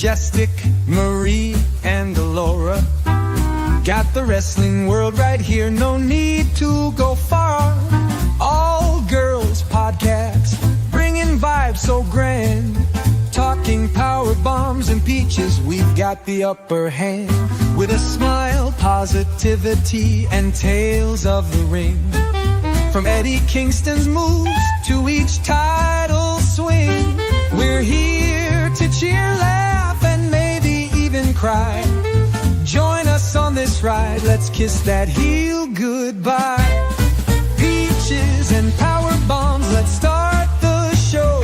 Majestic, Marie, and Alora. Got the wrestling world right here, no need to go far. All girls podcast, bringing vibes so grand. Talking power bombs and peaches, we've got the upper hand. With a smile, positivity, and tales of the ring. From Eddie Kingston's moves to each title swing, we're here to cheer, laugh, and maybe even cry. Join us on this ride, let's kiss that heel goodbye. Peaches and power bombs, let's start the show,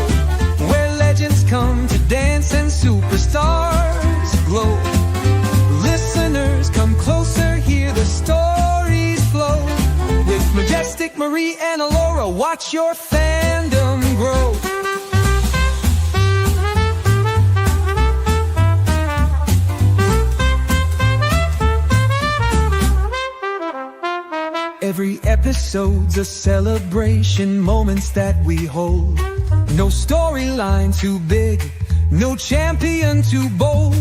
where legends come to dance and superstars glow. Listeners, come closer, hear the stories flow. With Majestic, Marie, and Alora, watch your fandom grow. Every episode's a celebration, moments that we hold. No storyline too big, no champion too bold.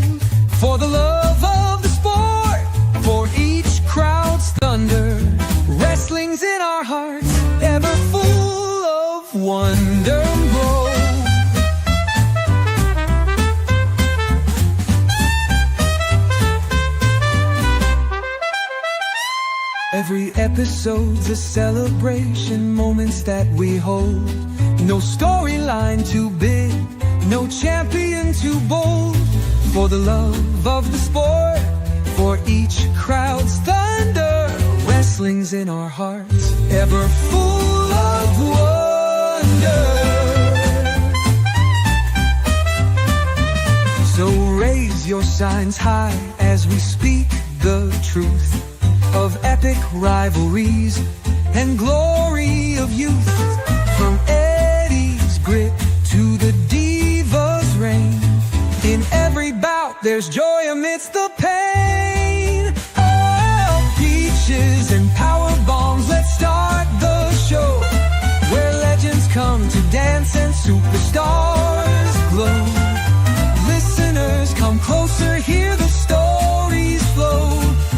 For the love of the sport, for each crowd's thunder, wrestling's in our hearts, ever full of wonder. Every episode's a celebration, moments that we hold. No storyline too big, no champion too bold. For the love of the sport, for each crowd's thunder, wrestling's in our hearts, ever full of wonder. So raise your signs high as we speak the truth of epic rivalries and glory of youth. From Eddie's grit to the diva's reign, in every bout there's joy amidst the pain. Oh, peaches and power bombs, let's start the show, where legends come to dance and superstars glow. Listeners, come closer, hear the stories flow.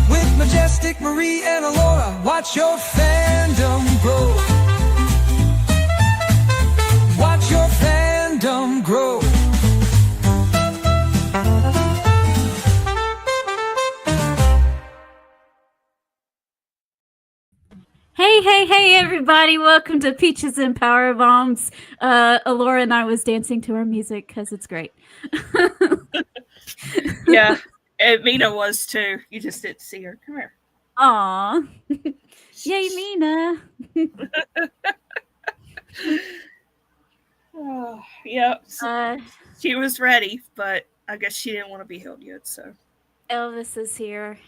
With Majestic, Marie, and Alora, watch your fandom grow. Watch your fandom grow. Hey, everybody. Welcome to Peaches and Power Bombs. Alora and I was dancing to our music because it's great. Yeah. And Mina was too. You just didn't see her. Come here. Aw. Yay, Mina. Oh, yeah. So she was ready, but I guess she didn't want to be held yet. So Elvis is here,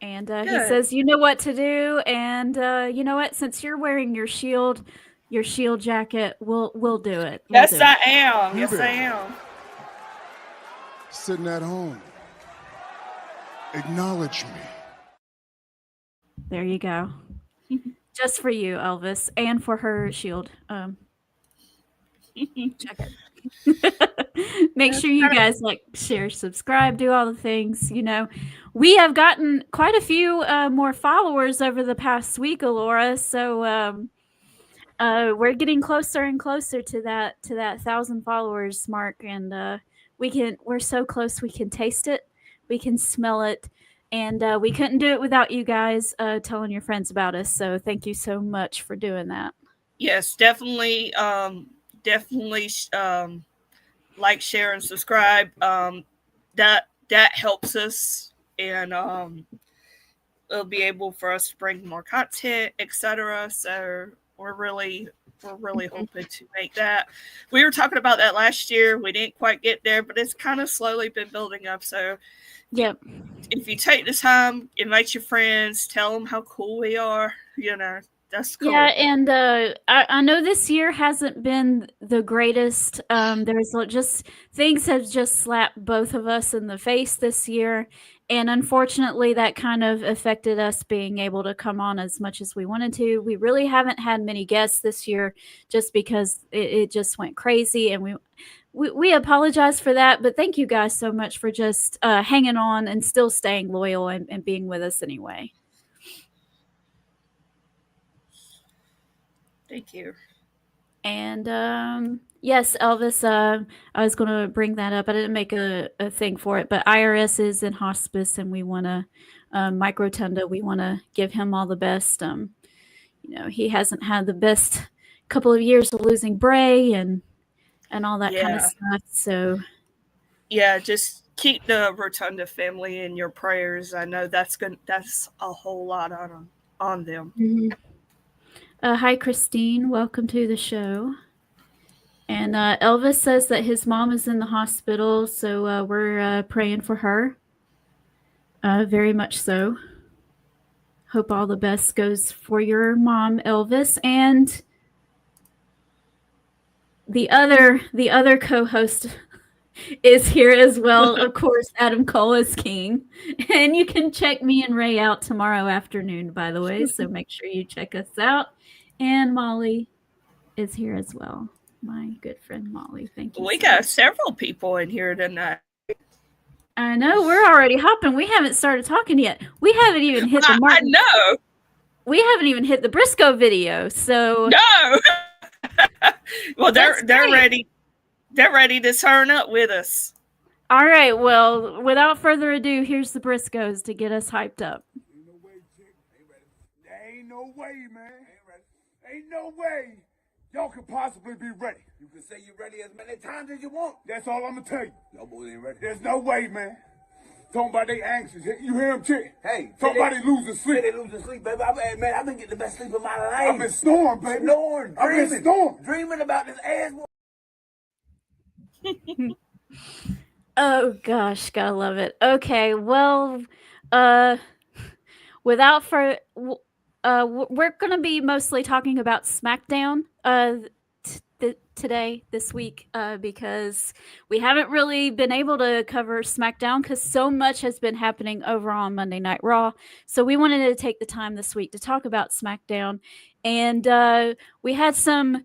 and he says, "You know what to do." And you know what? Since you're wearing your shield jacket, we'll do it. Yes, I am. Yes, I am. Sitting at home. Acknowledge me. There you go. Just for you, Elvis, and for her shield. Check it. Make sure you guys share, subscribe, do all the things. You know, we have gotten quite a few more followers over the past week, Alora. So we're getting closer and closer to that 1,000 followers mark, and we're so close. We can taste it. We can smell it, and we couldn't do it without you guys telling your friends about us. So thank you so much for doing that. Yes, definitely. Like, share, and subscribe. That helps us, and it'll be able for us to bring more content, etc. So we're really hoping to make that. We were talking about that last year. We didn't quite get there, but it's kind of slowly been building up. So yep. If you take the time, invite your friends, tell them how cool we are, that's cool. Yeah, and I know this year hasn't been the greatest. There's just things have just slapped both of us in the face this year, and unfortunately that kind of affected us being able to come on as much as we wanted to. We really haven't had many guests this year just because it just went crazy, and we apologize for that, but thank you guys so much for just hanging on and still staying loyal and being with us anyway. Thank you. And yes, Elvis, I was going to bring that up. I didn't make a thing for it, but IRS is in hospice, and we want to, Mike Rotunda, we want to give him all the best. He hasn't had the best couple of years of losing Bray and all that kind of stuff. So, yeah, just keep the Rotunda family in your prayers. I know that's a whole lot on them. Mm-hmm. Hi, Christine. Welcome to the show. And Elvis says that his mom is in the hospital, so we're praying for her. Very much so. Hope all the best goes for your mom, Elvis. And the other co-host is here as well. Of course, Adam Cole is king. And you can check me and Ray out tomorrow afternoon, by the way. So make sure you check us out. And Molly is here as well. My good friend Molly. Thank you. We got several people in here tonight. I know. We're already hopping. We haven't started talking yet. We haven't even hit the mark. I know. We haven't even hit the Briscoe video. So no. Well, they're ready. They're ready to turn up with us. All right. Well, without further ado, here's the Briscoes to get us hyped up. Ain't no way, chick. Ain't ready. There ain't no way, man. Ain't ready. Ain't no way y'all can possibly be ready. You can say you're ready as many times as you want. That's all I'm gonna tell you. Y'all boys ain't ready. There's no way, man. Talking about they anxious. You hear him, chick? Hey, somebody losing sleep. They losing sleep, baby. Man, I've been getting the best sleep of my life. I've been snoring, baby. Snoring, I've been snoring. Dreaming about this ass. Oh gosh, gotta love it. Okay, well, without for we're gonna be mostly talking about SmackDown today, this week, because we haven't really been able to cover SmackDown because so much has been happening over on Monday Night Raw. So we wanted to take the time this week to talk about SmackDown, and we had some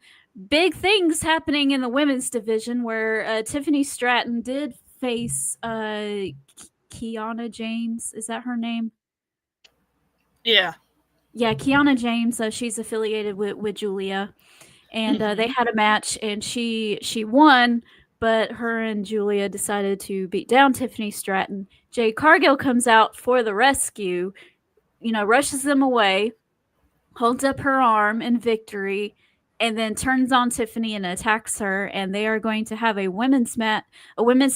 big things happening in the women's division where Tiffany Stratton did face Kiana James. Is that her name? Yeah, Kiana James. She's affiliated with Julia, and they had a match, and she won, but her and Julia decided to beat down Tiffany Stratton. Jade Cargill comes out for the rescue, rushes them away, holds up her arm in victory, and then turns on Tiffany and attacks her, and they are going to have a women's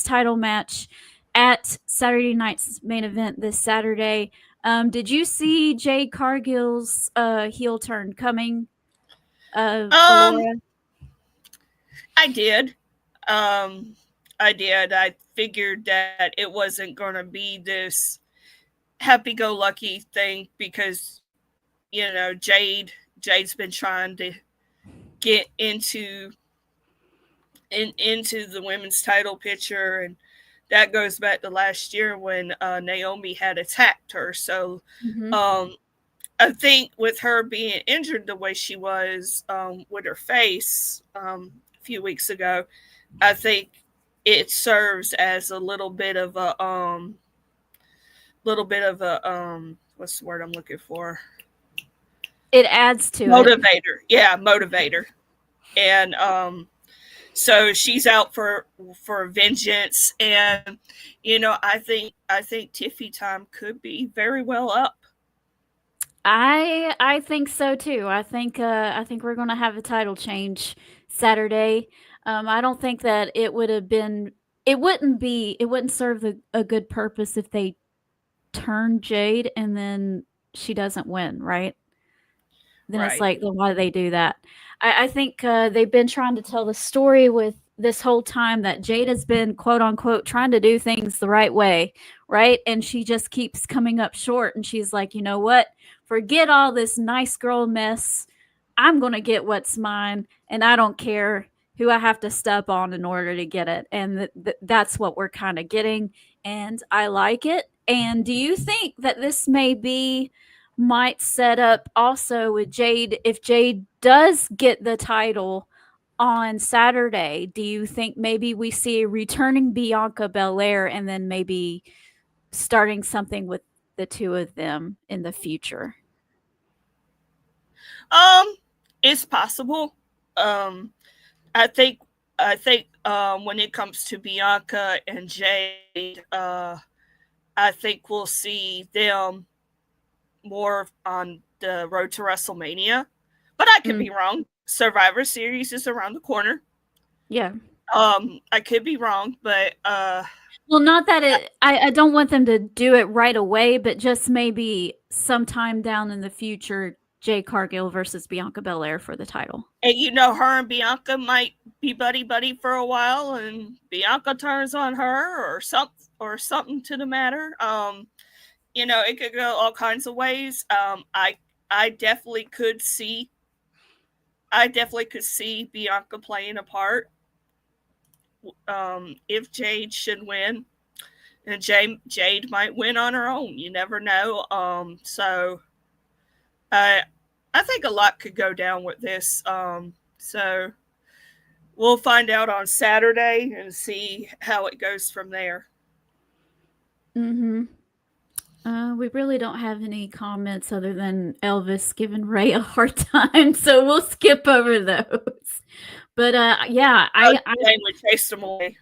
title match at Saturday night's main event this Saturday. Did you see Jade Cargill's heel turn coming? I did. I figured that it wasn't going to be this happy-go-lucky thing because, Jade's been trying to get into the women's title picture, and that goes back to last year when Naomi had attacked her. So I think with her being injured the way she was with her face a few weeks ago, I think it serves as a little bit of a what's the word I'm looking for? It adds to motivator. Yeah, motivator. And so she's out for vengeance, and I think Tiffy time could be very well up. I think so too. I think we're going to have a title change Saturday. I don't think that it wouldn't serve a good purpose if they turn Jade and then she doesn't win, right? Then right. It's like, then why do they do that? I think they've been trying to tell the story with this whole time that Jade has been, quote unquote, trying to do things the right way, right? And she just keeps coming up short. And she's like, you know what? Forget all this nice girl mess. I'm going to get what's mine. And I don't care who I have to step on in order to get it. And that's what we're kind of getting. And I like it. And do you think that this might set up also with Jade, if Jade does get the title on Saturday, do you think maybe we see a returning Bianca Belair and then maybe starting something with the two of them in the future? It's possible. I think when it comes to Bianca and Jade, I think we'll see them more on the road to WrestleMania. But I could be wrong. Survivor Series is around the corner. Yeah. I could be wrong, but well, not that I don't want them to do it right away, but just maybe sometime down in the future, Jade Cargill versus Bianca Belair for the title. And her and Bianca might be buddy for a while, and Bianca turns on her or something to the matter. It could go all kinds of ways. I definitely could see Bianca playing a part. If Jade should win, and Jade might win on her own. You never know. So I think a lot could go down with this. So we'll find out on Saturday and see how it goes from there. Mm-hmm. We really don't have any comments other than Elvis giving Ray a hard time, so we'll skip over those. But yeah, I chased him away.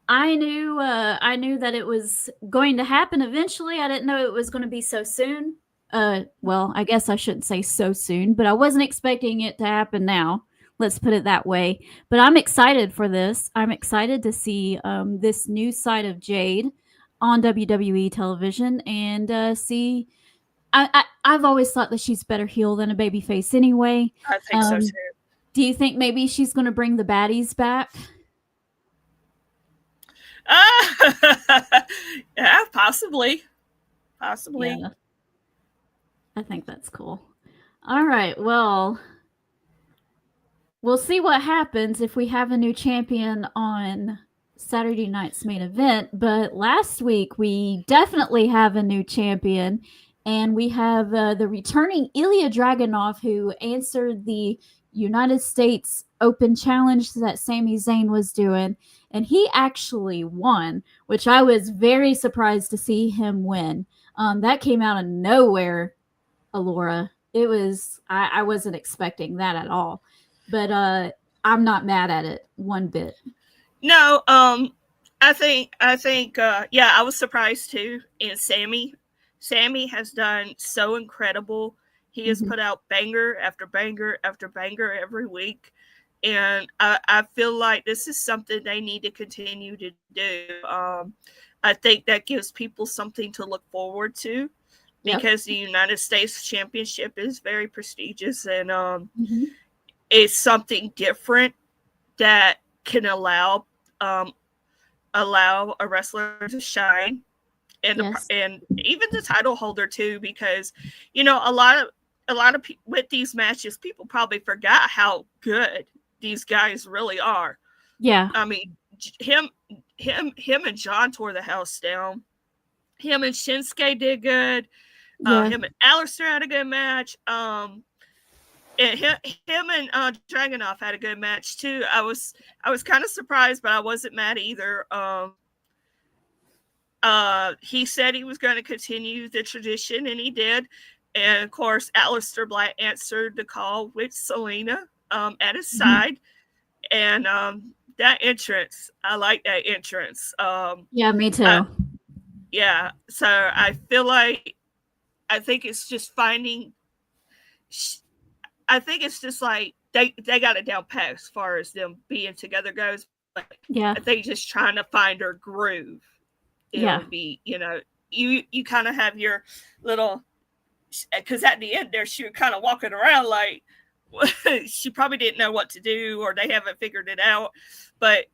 I knew that it was going to happen eventually. I didn't know it was going to be so soon. Well, I guess I shouldn't say so soon, but I wasn't expecting it to happen now. Let's put it that way. But I'm excited for this. I'm excited to see this new side of Jade on WWE television and see. I've always thought that she's better heel than a babyface anyway. I think so too. Do you think maybe she's going to bring the baddies back? Yeah, possibly. Yeah. I think that's cool. All right. Well, we'll see what happens if we have a new champion on Saturday night's main event. But last week, we definitely have a new champion. And we have the returning Ilya Dragunov, who answered the United States Open Challenge that Sami Zayn was doing. And he actually won, which I was very surprised to see him win. That came out of nowhere, Alora. It was, I wasn't expecting that at all. But I'm not mad at it one bit. No, I think, yeah, I was surprised too. And Sami has done so incredible. He has put out banger after banger after banger every week. And I feel like this is something they need to continue to do. I think that gives people something to look forward to because the United States Championship is very prestigious and it's something different that can allow a wrestler to shine. And and even the title holder too, because a lot of people with these matches, people probably forgot how good these guys really are. Yeah, I mean, him and John tore the house down. Him and Shinsuke did good. Him and Aleister had a good match. And him and Dragunov had a good match too. I was kind of surprised, but I wasn't mad either. He said he was going to continue the tradition, and he did. And of course, Aleister Black answered the call with Selena at his side, and that entrance, I like that entrance. Yeah, me too. Yeah, so I feel like I think it's just finding. I think it's just like they got it down pat as far as them being together goes. But I think just trying to find her groove. It would be, you kind of have your little, because at the end there, she was kind of walking around like she probably didn't know what to do or they haven't figured it out. But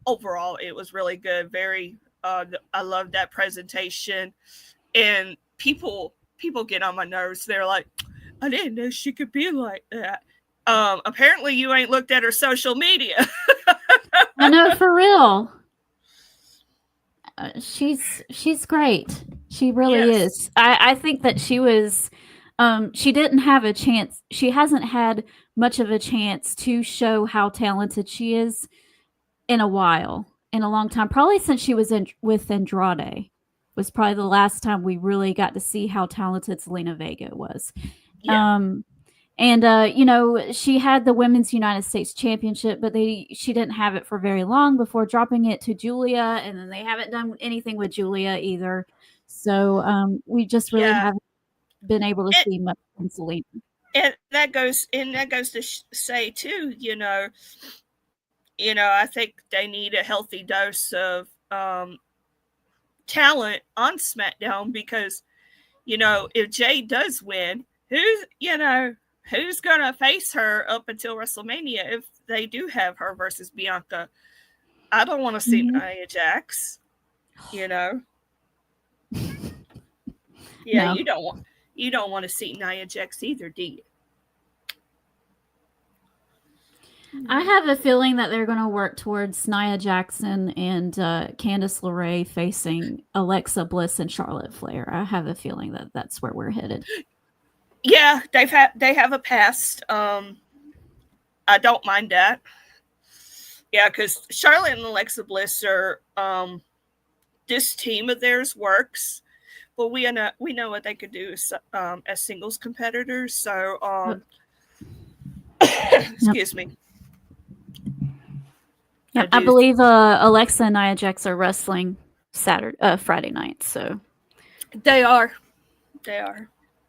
overall, it was really good. Very, I love that presentation. And people get on my nerves. They're like, I didn't know she could be like that. Apparently you ain't looked at her social media. I know, for real. She's great. She really is. I think that she was She didn't have a chance. She hasn't had much of a chance to show how talented she is in a while, in a long time. Probably since she was with Andrade was probably the last time we really got to see how talented Zelina Vega was. Yeah. She had the Women's United States Championship, but she didn't have it for very long before dropping it to Julia, and then they haven't done anything with Julia either. So we just really Yeah. haven't been able to see much from Zelina. And that goes to say too, I think they need a healthy dose of talent on SmackDown because, if Jade does win, who's gonna face her up until WrestleMania if they do have her versus Bianca? I don't want to see Nia Jax. Yeah, No. you don't want to see Nia Jax either, do you? I have a feeling that they're going to work towards Nia Jackson and Candice LeRae facing Alexa Bliss and Charlotte Flair. I have a feeling that that's where we're headed. Yeah, they have a past. I don't mind that. Yeah, because Charlotte and Alexa Bliss are this team of theirs works, but we know what they could do as singles competitors. So excuse me. Yeah, I believe Alexa and Nia Jax are wrestling Friday night. So they are.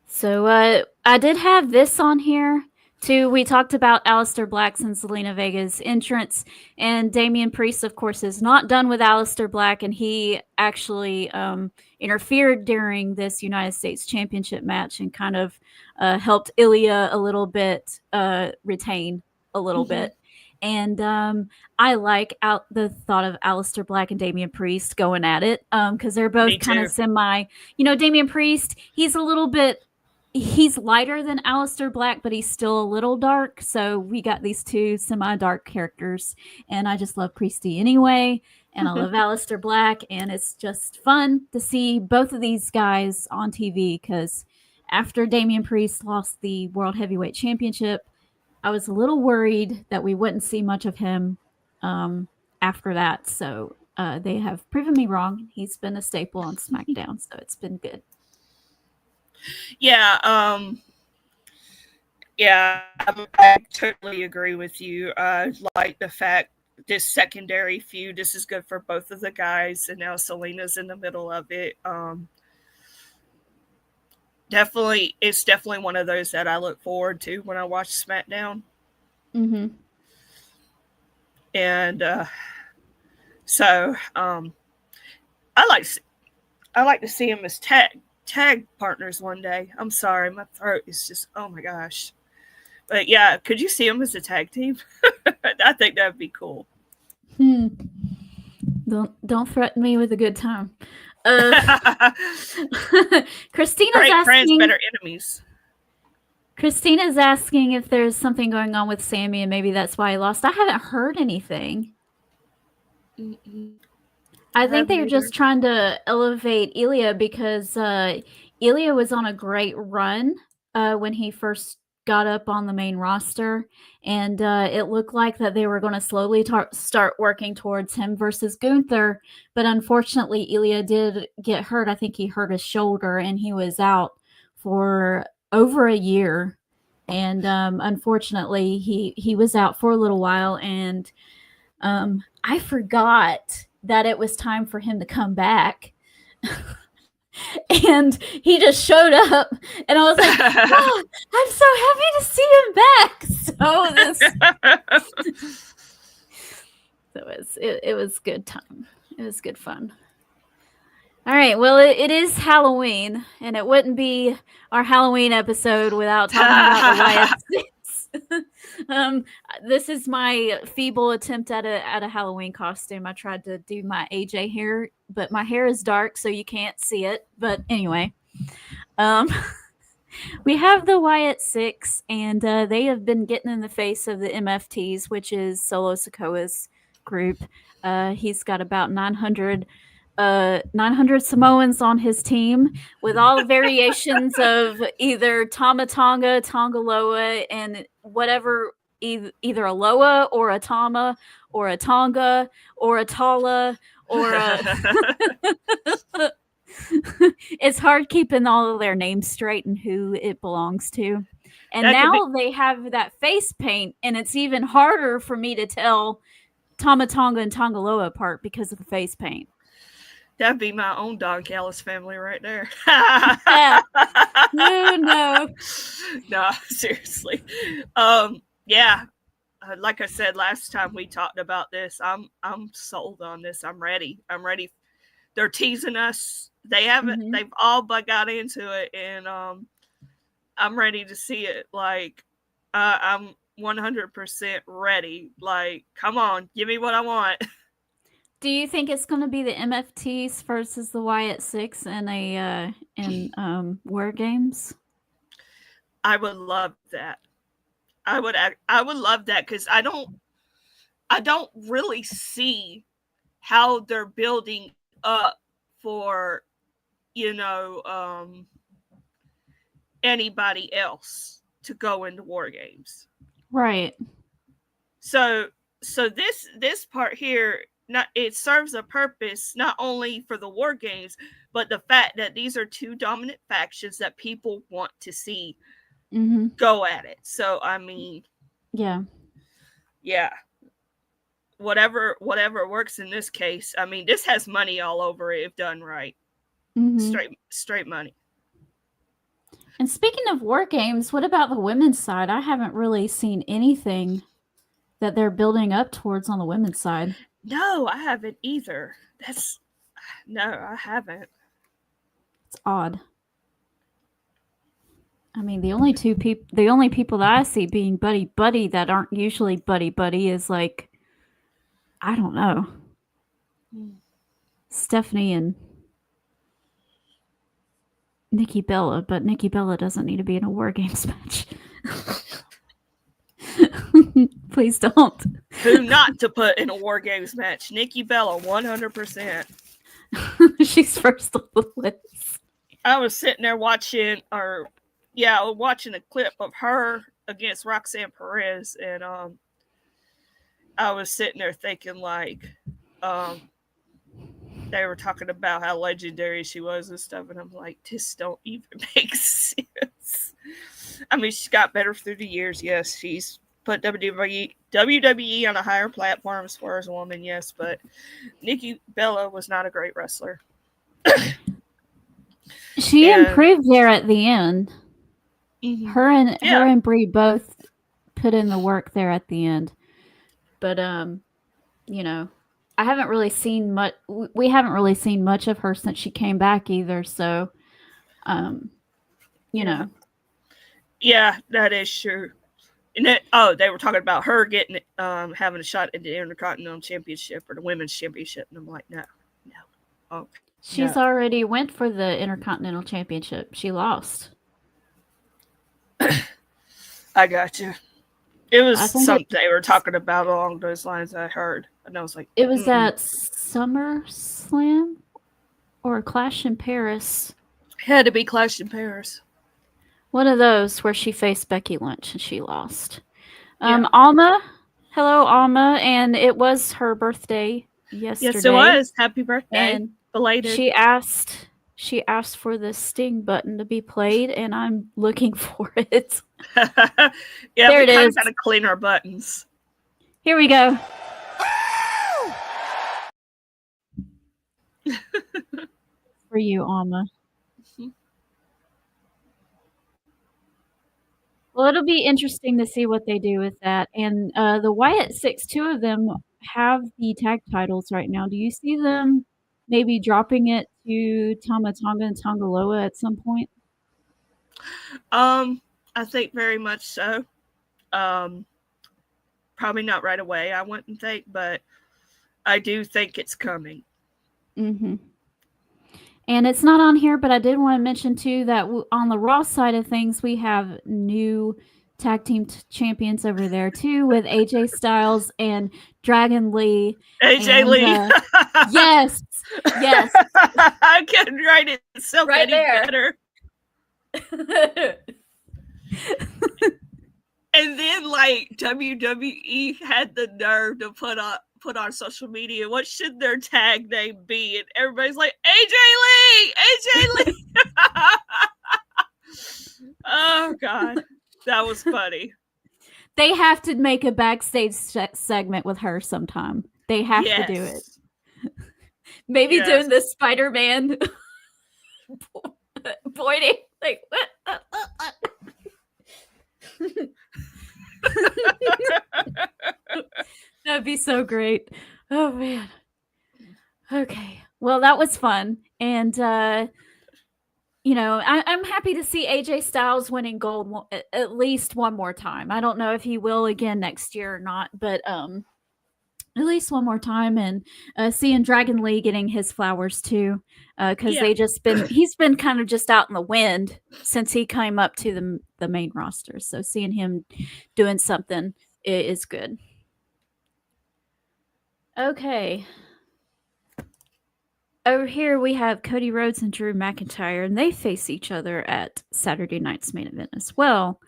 So I did have this on here too. We talked about Aleister Black's and Zelina Vega's entrance, and Damian Priest, of course, is not done with Aleister Black, and he actually interfered during this United States Championship match and kind of helped Ilya a little bit retain a little bit. And I like the thought of Aleister Black and Damian Priest going at it because they're both kind of semi. Damian Priest, he's lighter than Aleister Black, but he's still a little dark. So we got these two semi-dark characters, and I just love Priesty anyway, and I love Aleister Black, and it's just fun to see both of these guys on TV because after Damian Priest lost the World Heavyweight Championship, I was a little worried that we wouldn't see much of him after that. So they have proven me wrong. He's been a staple on SmackDown, so it's been good. Yeah, I totally agree with you. I like the fact this secondary feud, this is good for both of the guys, and now Selena's in the middle of it. It's definitely one of those that I look forward to when I watch SmackDown. Mm-hmm. And so I like to see him as tag partners one day. I'm sorry, my throat is just, oh my gosh. But yeah, could you see him as a tag team? I think that'd be cool. Don't threaten me with a good time. Christina's Great asking, friends, better enemies. Christina's asking if there's something going on with Sammy and maybe that's why he lost. I haven't heard anything. I think they're just trying to elevate Ilya because Ilya was on a great run when he first got up on the main roster, and it looked like that they were going to slowly start working towards him versus Gunther, but unfortunately Ilya did get hurt. I think he hurt his shoulder and he was out for over a year, and unfortunately he was out for a little while, and I forgot that it was time for him to come back. And he just showed up, and I was like, oh, I'm so happy to see him back. So it was good time. It was good fun. All right, well, it is Halloween, and it wouldn't be our Halloween episode without talking about the Wyatt Six. This is my feeble attempt at a Halloween costume. I tried to do my AJ hair, but my hair is dark, so you can't see it. But anyway, we have the Wyatt Six, and they have been getting in the face of the MFTs, which is Solo Sikoa's group. He's got about 900 900 Samoans on his team with all variations of either Tama Tonga, Tongaloa, and whatever, either a Loa or a Tama or a Tonga or a Tala or a... It's hard keeping all of their names straight and who it belongs to. And That could now they have that face paint, and it's even harder for me to tell Tama Tonga and Tongaloa apart because of the face paint. That'd be my own Don Callis family right there. No. No, seriously. Yeah. Like I said last time we talked about this, I'm sold on this. I'm ready. They're teasing us. They haven't. They've all but got into it, and I'm ready to see it. Like I'm 100% ready. Like, come on, give me what I want. Do you think it's going to be the MFTs versus the Wyatt Six in War Games? I would love that. I would love that because I don't really see how they're building up for, anybody else to go into War Games. Right. So this part here, it serves a purpose not only for the War Games, but the fact that these are two dominant factions that people want to see go at it. So I mean, yeah, whatever works in this case. I mean, this has money all over it if done right. Straight money. And speaking of War Games, what about the women's side? I haven't really seen anything that they're building up towards on the women's side. No, I haven't either. No, I haven't. It's odd. I mean, the only people that I see being buddy that aren't usually buddy is like, I don't know, Stephanie and Nikki Bella, but Nikki Bella doesn't need to be in a War Games match. Please don't. Who not to put in a War Games match? Nikki Bella, 100%. She's first on the list. I was sitting there watching a clip of her against Roxanne Perez, and I was sitting there thinking, like, they were talking about how legendary she was and stuff, and I'm like, this don't even make sense. I mean, she got better through the years, yes. She's put WWE on a higher platform as far as a woman, yes, but Nikki Bella was not a great wrestler. She improved there at the end. Her and Brie both put in the work there at the end. But I haven't really seen much. We haven't really seen much of her since she came back either. So, Yeah, that is true. And they were talking about her getting having a shot at the Intercontinental Championship or the Women's Championship, and I'm like, no. Oh, she's already went for the Intercontinental Championship. She lost. I got you. It was something they were talking about along those lines. I heard, and I was like, it was at SummerSlam or Clash in Paris. It had to be Clash in Paris. One of those where she faced Becky Lynch and she lost. Alma, hello Alma, and it was her birthday yesterday. Yes, it was. Happy birthday! And belated. She asked for the Sting button to be played, and I'm looking for it. Yeah, there we it is. Got to clean our buttons. Here we go. For you, Alma. Well, it'll be interesting to see what they do with that. And the Wyatt Six, two of them have the tag titles right now. Do you see them maybe dropping it to Tama Tonga and Tongaloa at some point? I think very much so. Probably not right away, I wouldn't think, but I do think it's coming. Mm-hmm. And it's not on here, but I did want to mention, too, that on the Raw side of things, we have new tag team champions over there, too, with AJ Styles and Dragon Lee. AJ Lee. Yes. Yes. I couldn't write it so Right any there. better. And then, like, WWE had the nerve to put on social media, what should their tag name be? And everybody's like, AJ Lee! Oh, God. That was funny. They have to make a backstage segment with her sometime. They have to do it. Maybe doing the Spider-Man pointing. Like, what? That'd be so great. Oh, man. Okay. Well, that was fun. And, you know, I'm happy to see AJ Styles winning gold at least one more time. I don't know if he will again next year or not, but at least one more time. And seeing Dragon Lee getting his flowers too, because he's been kind of just out in the wind since he came up to the main roster. So seeing him doing something is good. Okay. Over here, we have Cody Rhodes and Drew McIntyre, and they face each other at Saturday night's main event as well.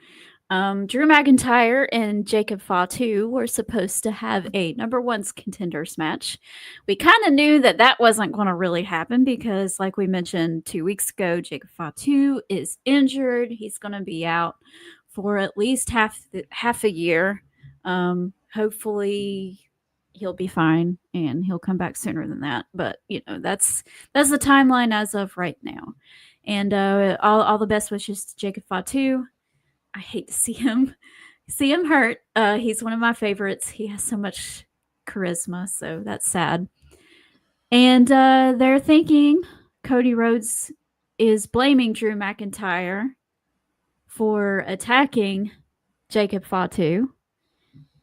Drew McIntyre and Jacob Fatu were supposed to have a number one contenders match. We kind of knew that wasn't going to really happen because, like we mentioned 2 weeks ago, Jacob Fatu is injured. He's going to be out for at least half a year. Hopefully he'll be fine and he'll come back sooner than that. But you know, that's the timeline as of right now. And all the best wishes to Jacob Fatu. I hate to see him hurt. He's one of my favorites. He has so much charisma, so that's sad. And they're thinking Cody Rhodes is blaming Drew McIntyre for attacking Jacob Fatu.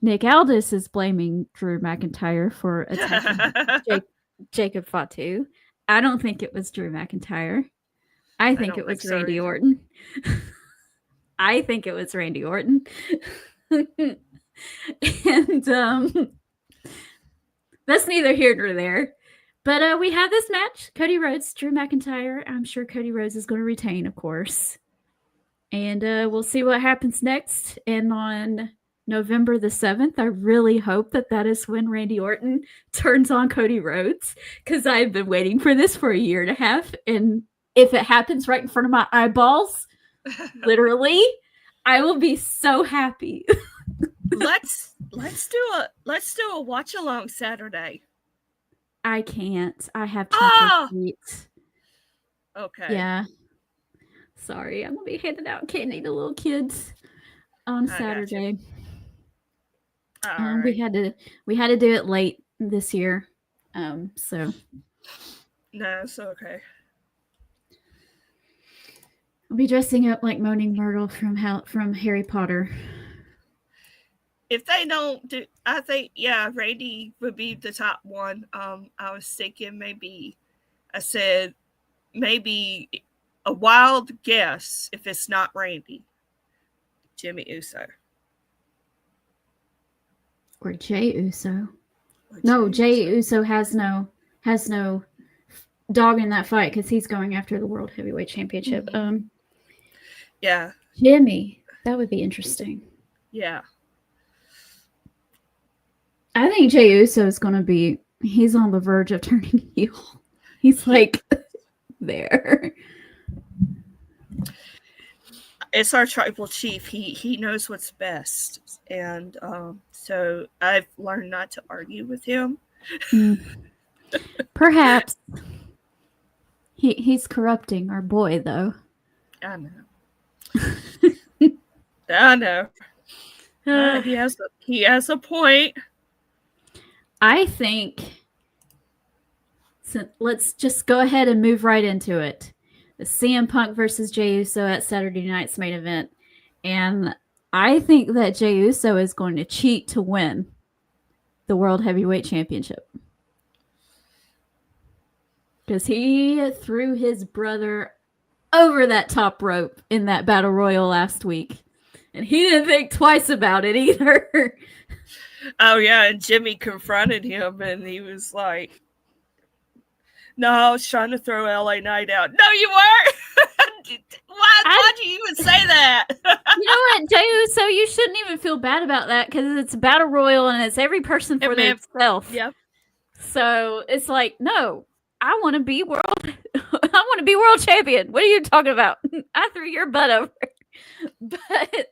Nick Aldis is blaming Drew McIntyre for attacking Jacob Fatu. I don't think it was Drew McIntyre. I think it was Randy Orton. I think it was Randy Orton. And that's neither here nor there. But we have this match. Cody Rhodes, Drew McIntyre. I'm sure Cody Rhodes is going to retain, of course. And we'll see what happens next. And on November the 7th, I really hope that is when Randy Orton turns on Cody Rhodes, because I've been waiting for this for a year and a half. And if it happens right in front of my eyeballs, literally, I will be so happy. Let's do a watch along Saturday. I can't. I have chocolate feet. Okay. Yeah. Sorry, I'm gonna be handing out candy to little kids on Saturday. Right. We had to do it late this year. So no, it's okay. I'll be dressing up like Moaning Myrtle from Harry Potter. If they don't do, I think Randy would be the top one. I was thinking maybe a wild guess if it's not Randy, Jimmy Uso. Or Jey Uso. Jey Uso has no dog in that fight because he's going after the World Heavyweight Championship. Mm-hmm. Yeah. Jimmy. That would be interesting. Yeah. I think Jey Uso is going to be, he's on the verge of turning heel. He's like there. It's our tribal chief. He knows what's best. And so I've learned not to argue with him. Perhaps. He's corrupting our boy, though. I know. I know. He has a point. I think, so let's just go ahead and move right into it. The CM Punk versus Jey Uso at Saturday night's main event. And I think that Jey Uso is going to cheat to win the World Heavyweight Championship. Because he threw his brother over that top rope in that Battle Royal last week. And he didn't think twice about it either. Oh, yeah, and Jimmy confronted him, and he was like, No, I was trying to throw LA Knight out. No, you weren't. Why'd you even say that? You know what, Jay? So you shouldn't even feel bad about that because it's a battle royal and it's every person for themselves. Yep. So it's like, no, I want to be world. I want to be world champion. What are you talking about? I threw your butt over. But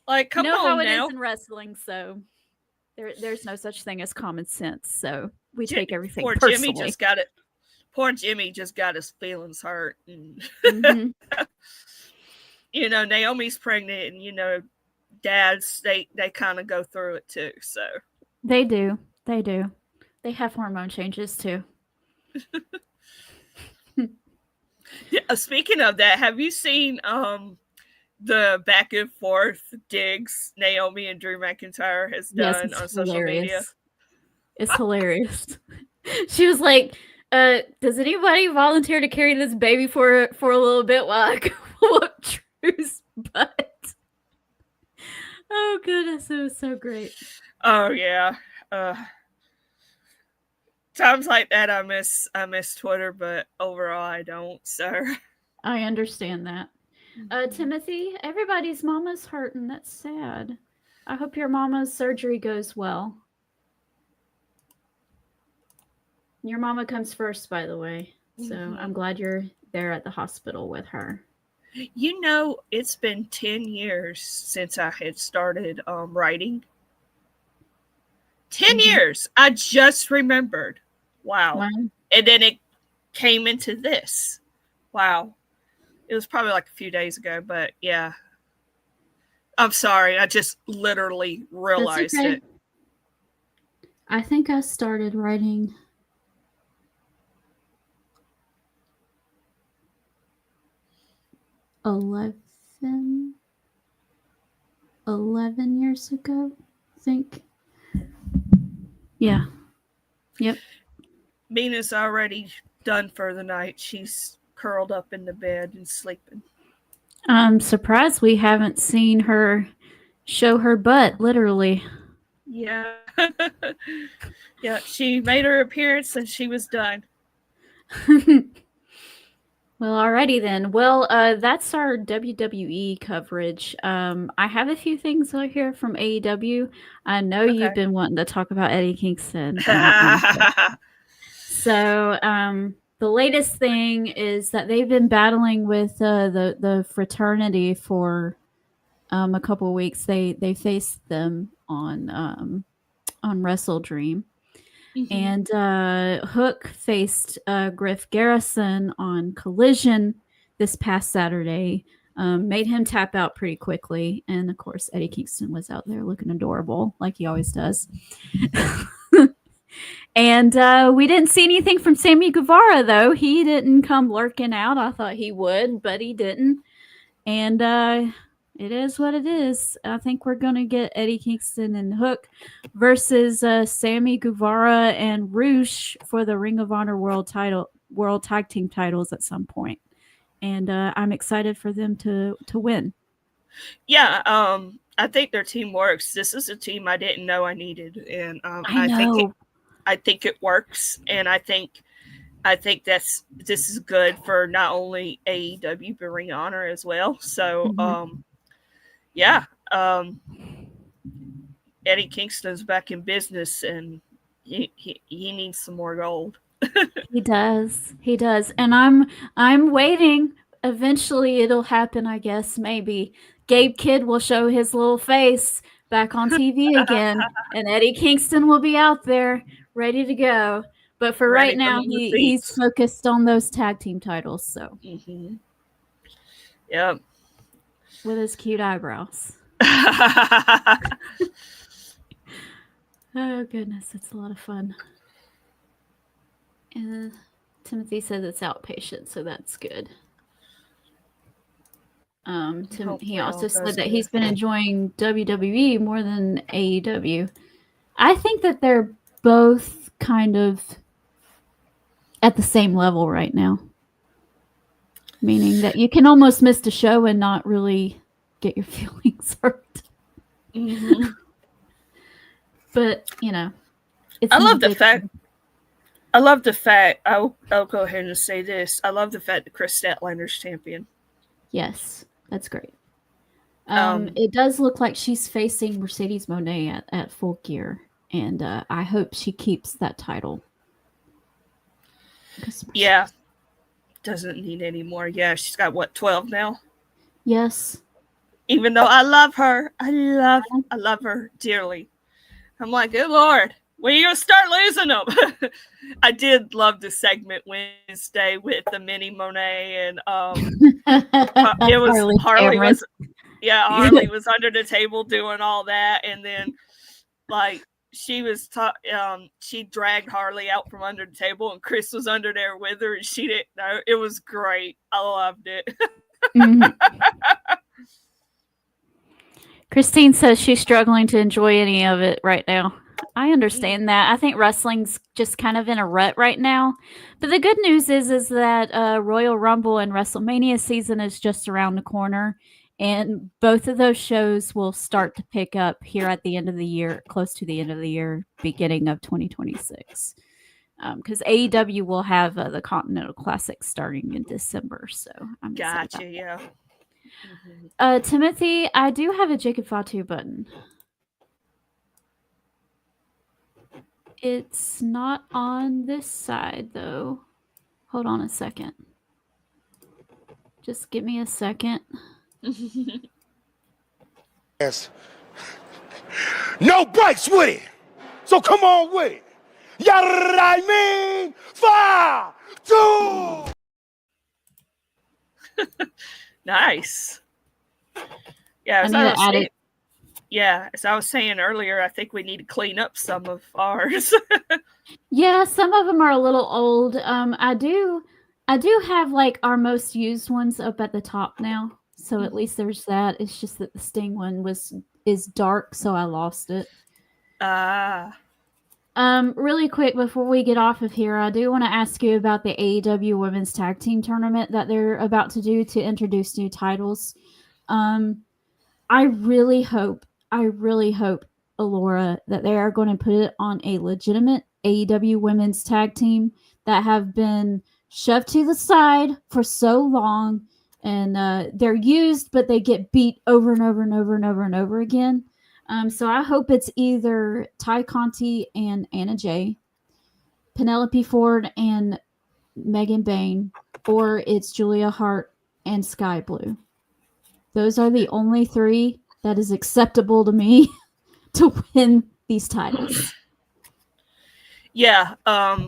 like, come you know on how now. it is in wrestling. So there's no such thing as common sense. So we take everything personally. Poor Jimmy just got his feelings hurt. And you know, Naomi's pregnant, and dads they kind of go through it too. So they do. They have hormone changes too. Speaking of that, have you seen the back and forth digs Naomi and Drew McIntyre has done on social media? It's hilarious. She was like, does anybody volunteer to carry this baby for a little bit while I go whoop Drew's butt? Oh goodness, it was so great. Oh yeah. Times like that I miss Twitter, but overall I don't, so I understand that. Timothy, everybody's mama's hurting. That's sad. I hope your mama's surgery goes well. Your mama comes first, by the way. So I'm glad you're there at the hospital with her. You know, it's been 10 years since I had started writing. 10 years! I just remembered. Wow. And then it came into this. Wow. It was probably like a few days ago, but yeah. I'm sorry. I just literally realized it. I think I started writing 11 years ago, I think. Yeah. Yep. Mina's already done for the night. She's curled up in the bed and sleeping. I'm surprised we haven't seen her show her butt, literally. Yeah. Yeah, she made her appearance and she was done. Well, alrighty then. Well, that's our WWE coverage. I have a few things out here from AEW. I know you've been wanting to talk about Eddie Kingston. So, the latest thing is that they've been battling with the fraternity for a couple of weeks. They faced them on Wrestle Dream. And Hook faced Griff Garrison on Collision this past Saturday. Made him tap out pretty quickly. And, of course, Eddie Kingston was out there looking adorable, like he always does. And we didn't see anything from Sammy Guevara, though. He didn't come lurking out. I thought he would, but he didn't. And it is what it is. I think we're going to get Eddie Kingston and Hook versus Sammy Guevara and Roosh for the Ring of Honor World Tag Team titles at some point. And I'm excited for them to win. Yeah, I think their team works. This is a team I didn't know I needed, and I think it works. And I think this is good for not only AEW but Ring of Honor as well. So yeah, Eddie Kingston's back in business, and he needs some more gold. He does, and I'm waiting. Eventually, it'll happen. I guess maybe Gabe Kidd will show his little face back on TV again, and Eddie Kingston will be out there ready to go. But for right now, he's focused on those tag team titles. So, Yep. With his cute eyebrows. Oh goodness, it's a lot of fun. And Timothy says it's outpatient, so that's good. He also said that he's been enjoying WWE more than AEW. I think that they're both kind of at the same level right now. Meaning that you can almost miss the show and not really get your feelings hurt. Mm-hmm. But, you know. I love the fact I love the fact, I'll go ahead and say this. I love the fact that Chris Statlander's champion. Yes, that's great. Um, It does look like she's facing Mercedes Moné at Full Gear, and I hope she keeps that title. Yeah. Doesn't need any more. Yeah, she's got, what, 12 now? Yes. Even though I love her. I love her dearly. I'm like, good Lord, when are you going to start losing them? I did love the segment Wednesday with the mini Monet, and it was Harley was, Harley was under the table doing all that, and then like she was she dragged Harley out from under the table, and Chris was under there with her, and she didn't know. It was great. I loved it. Mm-hmm. Christine says she's struggling to enjoy any of it right now. I understand that. I think wrestling's just kind of in a rut right now. But the good news is that Royal Rumble and WrestleMania season is just around the corner. And both of those shows will start to pick up here at the end of the year, close to the end of the year, beginning of 2026. Because AEW will have the Continental Classic starting in December. So I'm excited about that. Yeah. Timothy, I do have a Jacob Fatu button. It's not on this side, though. Hold on a second. Just give me a second. Yes. No breaks with it. So come on with it. You know what I mean? 5, 2. Nice. Yeah, as I was saying earlier, I think we need to clean up some of ours. Yeah, some of them are a little old. I do have like our most used ones up at the top now. So at least there's that. It's just that the Sting one is dark, so I lost it. Really quick before we get off of here, I do want to ask you about the AEW Women's Tag Team Tournament that they're about to do to introduce new titles. I really hope, Alora, that they are going to put it on a legitimate AEW Women's Tag Team that have been shoved to the side for so long, and they're used, but they get beat over and over and over and over and over again. So I hope it's either Ty Conti and Anna Jay, Penelope Ford and Megan Bayne, or it's Julia Hart and Sky Blue. Those are the only three that is acceptable to me to win these titles. Yeah, I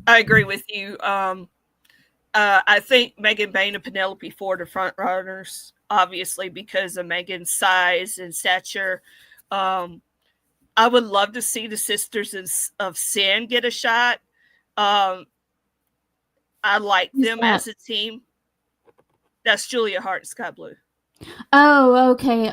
agree with you. I think Megan Bayne and Penelope Ford are front runners, obviously, because of Megan's size and stature. I would love to see the Sisters of Sin get a shot. I like them as a team. That's Julia Hart and Sky Blue. Oh, okay.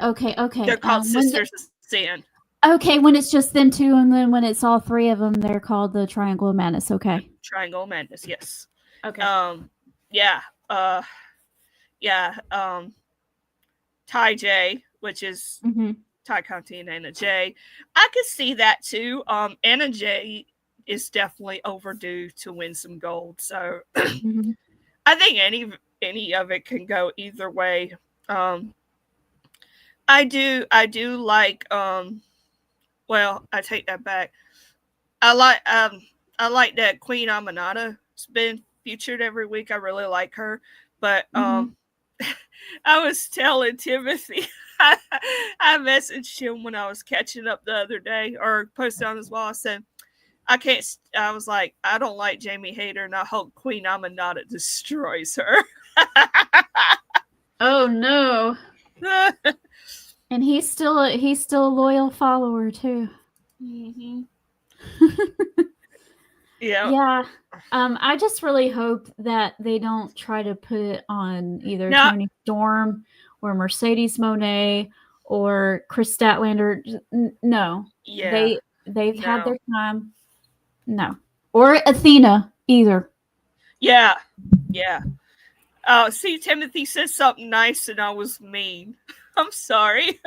They're called Sisters of Sin. Okay, when it's just them two, and then when it's all three of them, they're called the Triangle of Madness. Okay. Triangle of Madness, yes. Okay. Ty J, which is Ty Conti and Anna J. I could see that too. Anna J is definitely overdue to win some gold. So I think any of it can go either way. I do like well, I take that back. I like that Queen Aminata's been featured every week. I really like her. But I was telling Timothy, I messaged him when I was catching up the other day, or posted on his wall. I said, I was like, I don't like Jamie Hayter, and I hope Queen Aminata destroys her. Oh no. And he's still a loyal follower too. Yeah. I just really hope that they don't try to put it on either Toni Storm or Mercedes Moné or Chris Statlander. No. Yeah. They've had their time. No. Or Athena either. Yeah. See, Timothy said something nice and I was mean. I'm sorry.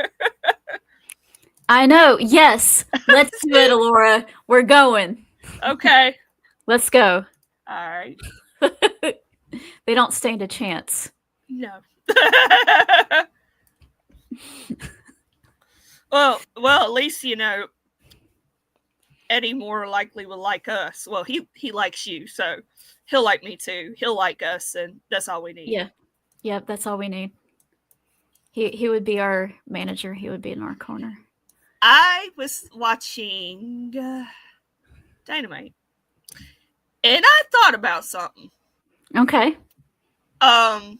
I know. Yes. Let's do it, Alora. We're going. Okay. Let's go. All right. They don't stand a chance. No. well, at least Eddie more likely will like us. Well, he likes you, so he'll like me too. He'll like us, and that's all we need. Yeah. Yep, that's all we need. He would be our manager. He would be in our corner. I was watching Dynamite, and I thought about something. Okay. Oh,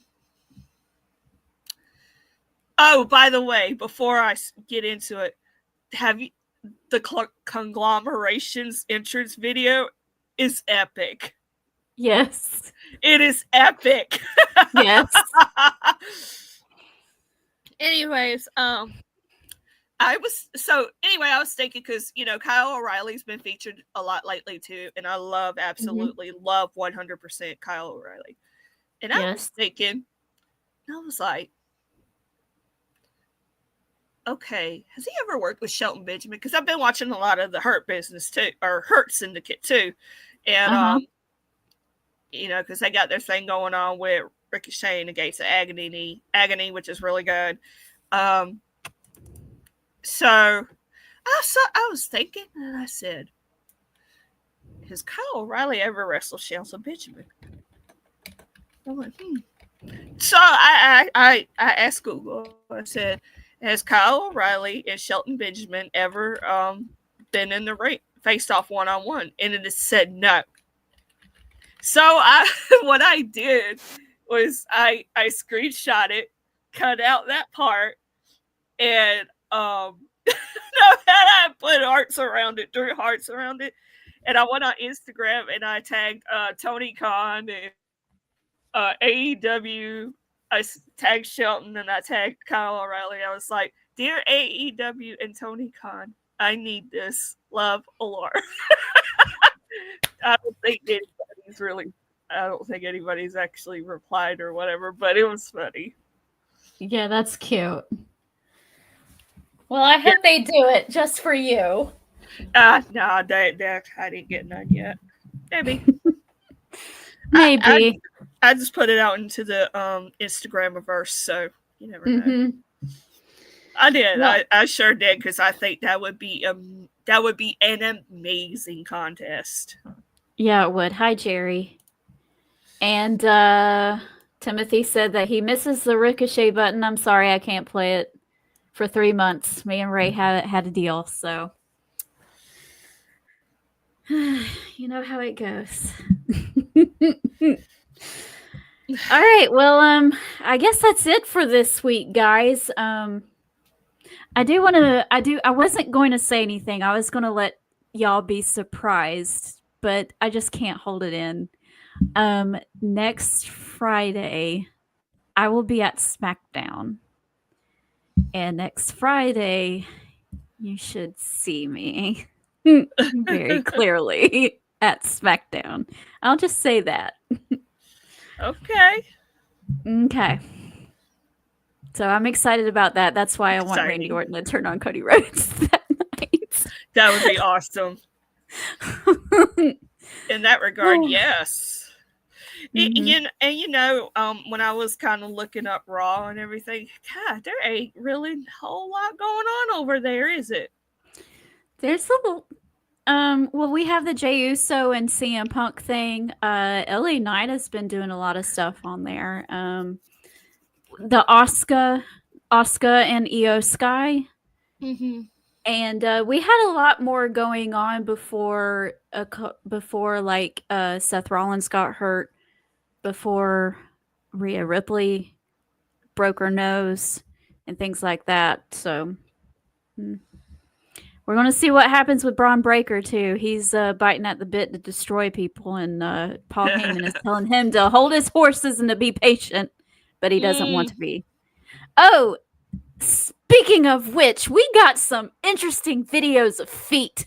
by the way, before I get into it, have you the conglomeration's entrance video is epic. Yes. It is epic. Yes. Anyways, I was thinking, because Kyle O'Reilly's been featured a lot lately too, and I absolutely love 100% Kyle O'Reilly. And I was thinking, I was like, okay, has he ever worked with Shelton Benjamin? Because I've been watching a lot of the Hurt Business too, or Hurt Syndicate too, and because they got their thing going on with Ricochet and the Gates of Agony, which is really good. So I was thinking, and I said, has Kyle O'Reilly ever wrestled Shelton Benjamin? I went, So I asked Google. I said, has Kyle O'Reilly and Shelton Benjamin ever been in the ring, faced off one-on-one? And it said no. So what I did was I screenshot it, cut out that part, and I put hearts around it, drew hearts around it, and I went on Instagram and I tagged Tony Khan and AEW. I tagged Shelton and I tagged Kyle O'Reilly. I was like, "Dear AEW and Tony Khan, I need this. Love, Alora." I don't think anybody's actually replied or whatever, but it was funny. Yeah, that's cute. Well, I hope they do it just for you. No, I didn't get none yet. Maybe. Maybe. I just put it out into the Instagramiverse, so you never know. I did. Well, I sure did, because I think that would be an amazing contest. Yeah, it would. Hi, Jerry. And Timothy said that he misses the Ricochet button. I'm sorry, I can't play it for 3 months. Me and Ray had a deal, so you know how it goes. All right, well, I guess that's it for this week, guys. I wasn't going to say anything. I was going to let y'all be surprised, but I just can't hold it in. Next Friday, I will be at SmackDown. And next Friday, you should see me very clearly at SmackDown. I'll just say that. Okay. So I'm excited about that. That's why I want Randy Orton to turn on Cody Rhodes that night. That would be awesome. In that regard, yes. When I was kind of looking up Raw and everything, God, there ain't really a whole lot going on over there, is it? There's a little. Well, we have the Jey Uso and CM Punk thing. LA Knight has been doing a lot of stuff on there. The Asuka and Io Sky. And we had a lot more going on before Seth Rollins got hurt, before Rhea Ripley broke her nose and things like that. So we're going to see what happens with Braun Breaker too. He's biting at the bit to destroy people, and Paul Heyman is telling him to hold his horses and to be patient, but he doesn't want to be. Oh, speaking of which, we got some interesting videos of feet.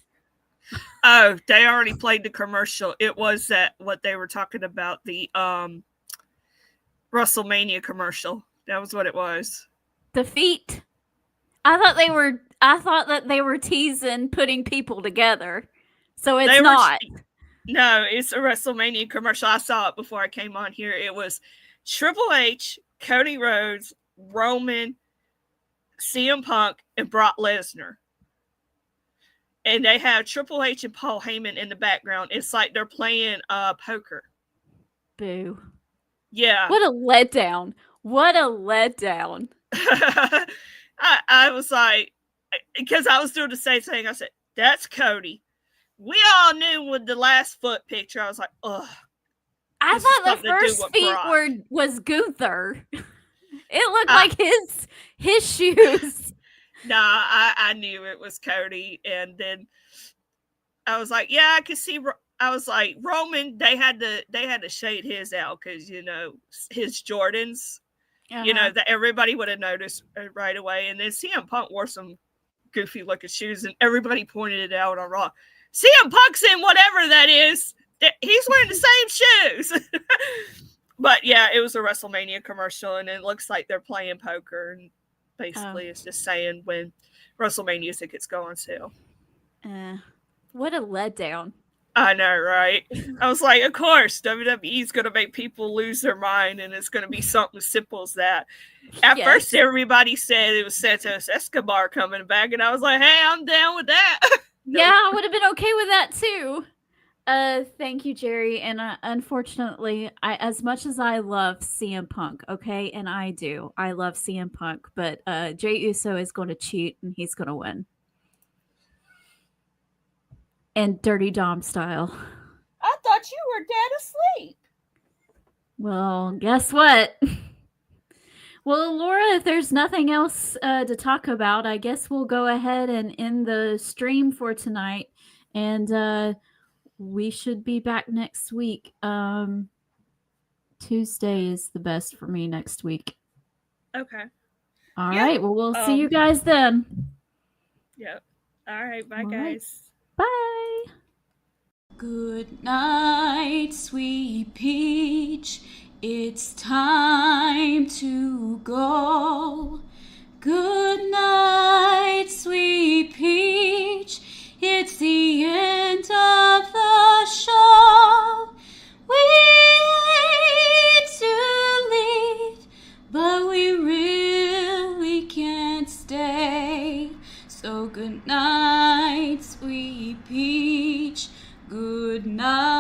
Oh, they already played the commercial. It was what they were talking about, the WrestleMania commercial. That was what it was. The feet. I thought that they were teasing putting people together. So it's not. No, it's a WrestleMania commercial. I saw it before I came on here. It was Triple H, Cody Rhodes, Roman, CM Punk, and Brock Lesnar. And they have Triple H and Paul Heyman in the background. It's like they're playing poker. Boo. Yeah. What a letdown. What a letdown. I was like, because I was doing the same thing. I said, that's Cody. We all knew with the last foot picture. I was like, ugh. I thought the first feet was Gunther. It looked like his shoes. Nah, I knew it was Cody. And then I was like, yeah, I could see. I was like, Roman, they had to shade his out because, you know, his Jordans, you know, that everybody would have noticed right away. And then CM Punk wore some goofy looking shoes and everybody pointed it out on Raw. CM Punk's in whatever that is. He's wearing the same shoes. But yeah, it was a WrestleMania commercial and it looks like they're playing poker. And basically it's just saying when WrestleMania tickets go on sale. What a letdown. I know, right? I was like, of course, WWE's going to make people lose their mind and it's going to be something as simple as that. At first, everybody said it was Santos Escobar coming back, and I was like, hey, I'm down with that. Yeah, I would have been okay with that too. Thank you, Jerry. And unfortunately, as much as I love CM Punk, okay, and I love CM Punk, but Jey Uso is going to cheat and he's going to win. And Dirty Dom style. I thought you were dead asleep. Well, guess what? Well, Laura, if there's nothing else to talk about, I guess we'll go ahead and end the stream for tonight. And we should be back next week. Tuesday is the best for me next week. Okay. All right. Well, we'll see you guys then. Yep. All right. Bye, guys. Bye. Good night, sweet peach. It's time to go. Good night, sweet peach. It's the end of the show. We hate to leave, but we really can't stay. So good night, sweet peach. Good night.